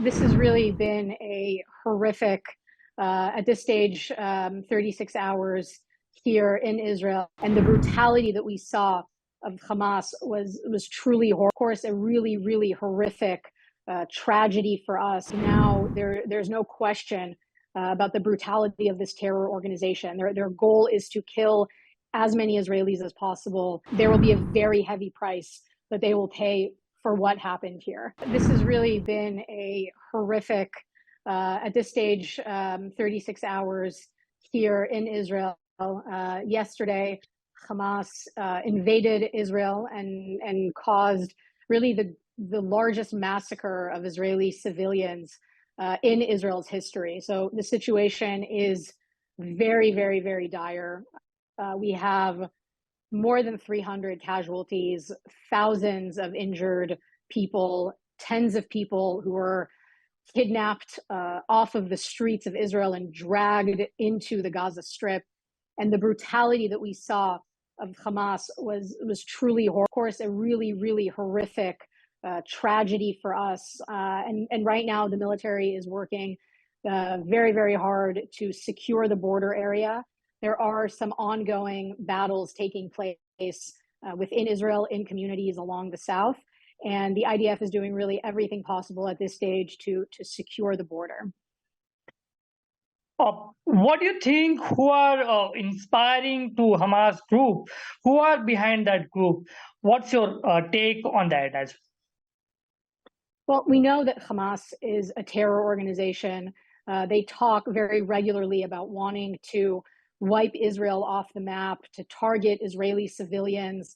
This has really been a horrific, at this stage, 36 hours here in Israel. And the brutality that we saw of Hamas was truly horrible. Of course, a really, really horrific tragedy for us. Now, there's no question about the brutality of this terror organization. Their goal is to kill as many Israelis as possible. There will be a very heavy price that they will pay for what happened here. This has really been a horrific, at this stage, 36 hours here in Israel. Yesterday, Hamas invaded Israel and caused really the largest massacre of Israeli civilians in Israel's history. So the situation is very, very, very dire. We have more than 300 casualties, thousands of injured people, tens of people who were kidnapped off of the streets of Israel and dragged into the Gaza Strip. And the brutality that we saw of Hamas was truly horrible. Of course, a really, really horrific tragedy for us. And right now, the military is working very, very hard to secure the border area. There are some ongoing battles taking place within Israel in communities along the south. And the IDF is doing really everything possible at this stage to secure the border. What do you think, who are inspiring to Hamas group? Who are behind that group? What's your take on that as well? We know that Hamas is a terror organization. They talk very regularly about wanting to wipe Israel off the map, to target Israeli civilians.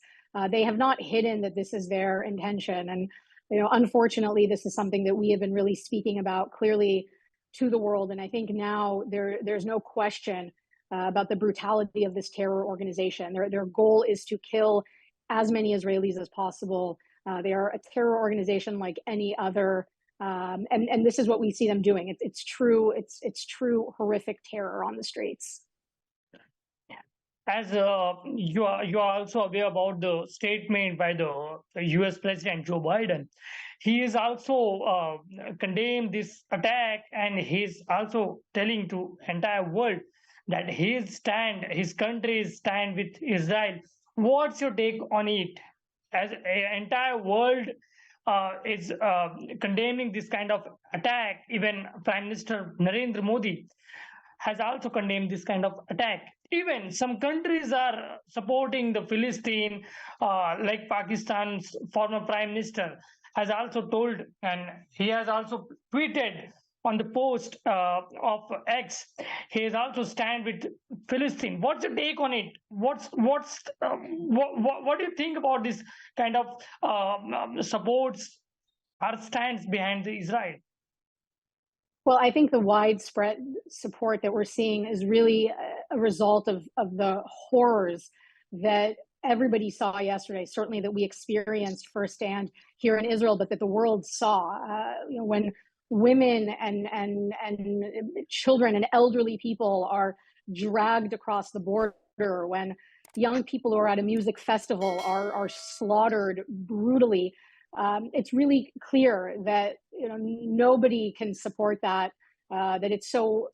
They have not hidden that this is their intention. And, unfortunately, this is something that we have been really speaking about clearly to the world. And I think now there's no question about the brutality of this terror organization. Their goal is to kill as many Israelis as possible. They are a terror organization like any other. And this is what we see them doing. It's true horrific terror on the streets. As you are also aware about the statement by the US President Joe Biden, he is also condemned this attack, and he's also telling to entire world that his country's stand with Israel. What's your take on it? As an entire world is condemning this kind of attack, even Prime Minister Narendra Modi has also condemned this kind of attack. Even some countries are supporting the Philistine, like Pakistan's former Prime Minister has also told, and he has also tweeted on the post of X, he has also stand with Philistine. What's your take on it? What do you think about this kind of supports or stands behind Israel? Well, I think the widespread support that we're seeing is really a result of the horrors that everybody saw yesterday, certainly that we experienced firsthand here in Israel, but that the world saw. When women and children and elderly people are dragged across the border, when young people who are at a music festival are slaughtered brutally, it's really clear that nobody can support that. That it's so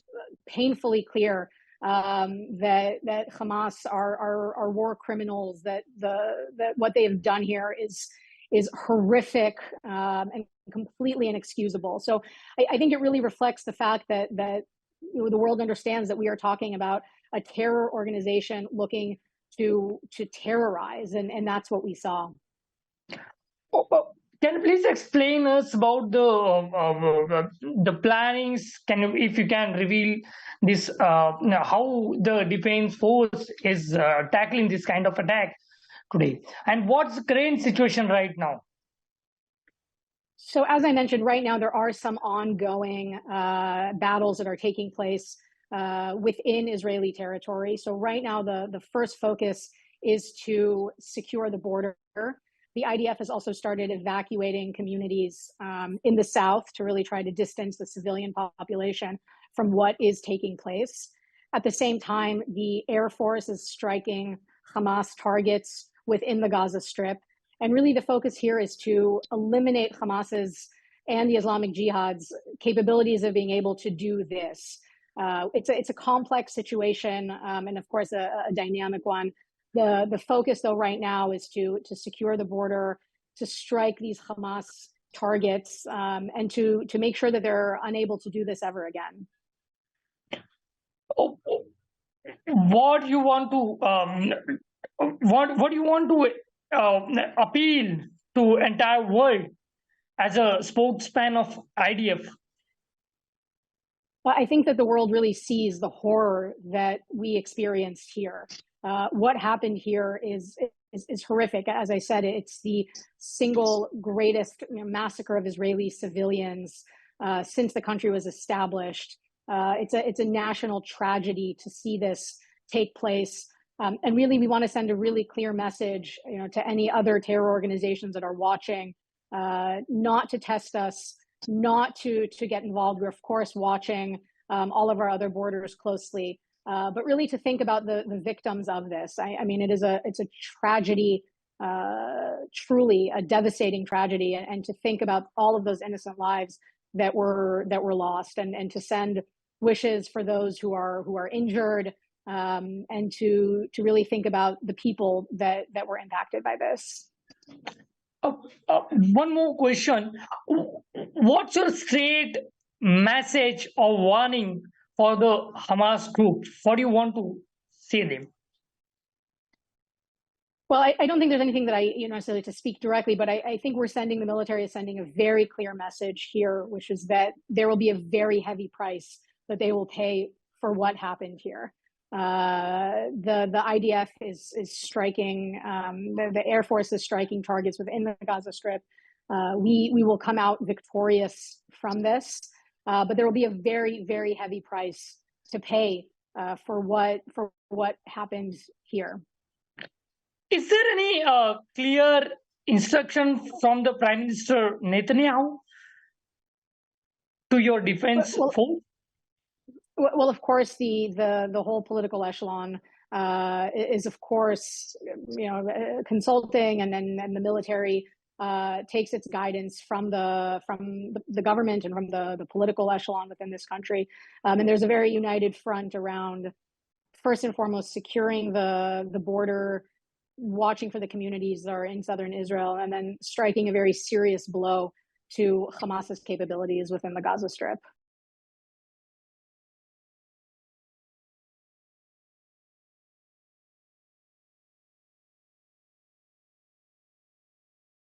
painfully clear that Hamas are war criminals. That what they have done here is horrific and completely inexcusable. So I think it really reflects the fact that the world understands that we are talking about a terror organization looking to terrorize, and that's what we saw. Can you please explain us about the plannings? If you can reveal this, how the defense force is tackling this kind of attack today, and what's the current situation right now? So, as I mentioned, right now there are some ongoing battles that are taking place within Israeli territory. So, right now the first focus is to secure the border. The IDF has also started evacuating communities in the south to really try to distance the civilian population from what is taking place. At the same time, the Air Force is striking Hamas targets within the Gaza Strip. And really the focus here is to eliminate Hamas's and the Islamic Jihad's capabilities of being able to do this. It's a complex situation, and of course a dynamic one. The focus though right now is to secure the border, to strike these Hamas targets, and to make sure that they're unable to do this ever again. What do you want to what do you want to appeal to entire world as a spokesman of IDF? Well, I think that the world really sees the horror that we experienced here. What happened here is horrific. As I said, it's the single greatest massacre of Israeli civilians since the country was established. It's a national tragedy to see this take place. And really, we want to send a really clear message, to any other terror organizations that are watching, not to test us, not to get involved. We're of course watching all of our other borders closely, but really to think about the victims of this. I mean, it's a tragedy, truly a devastating tragedy, and to think about all of those innocent lives that were lost, and to send wishes for those who are injured, and to really think about the people that were impacted by this. One more question. What's your straight message or warning for the Hamas group? What do you want to say them? Well, I don't think there's anything that I necessarily to speak directly, but I think the military is sending a very clear message here, which is that there will be a very heavy price that they will pay for what happened here. The IDF is striking, the Air Force is striking targets within the Gaza Strip. We will come out victorious from this, but there will be a very, very heavy price to pay for what happened here. Is there any clear instruction from the Prime Minister Netanyahu to your defense force? Well, of course, the whole political echelon is, of course, consulting, and then the military takes its guidance from the government and from the political echelon within this country. And there's a very united front around, first and foremost, securing the border, watching for the communities that are in southern Israel, and then striking a very serious blow to Hamas's capabilities within the Gaza Strip.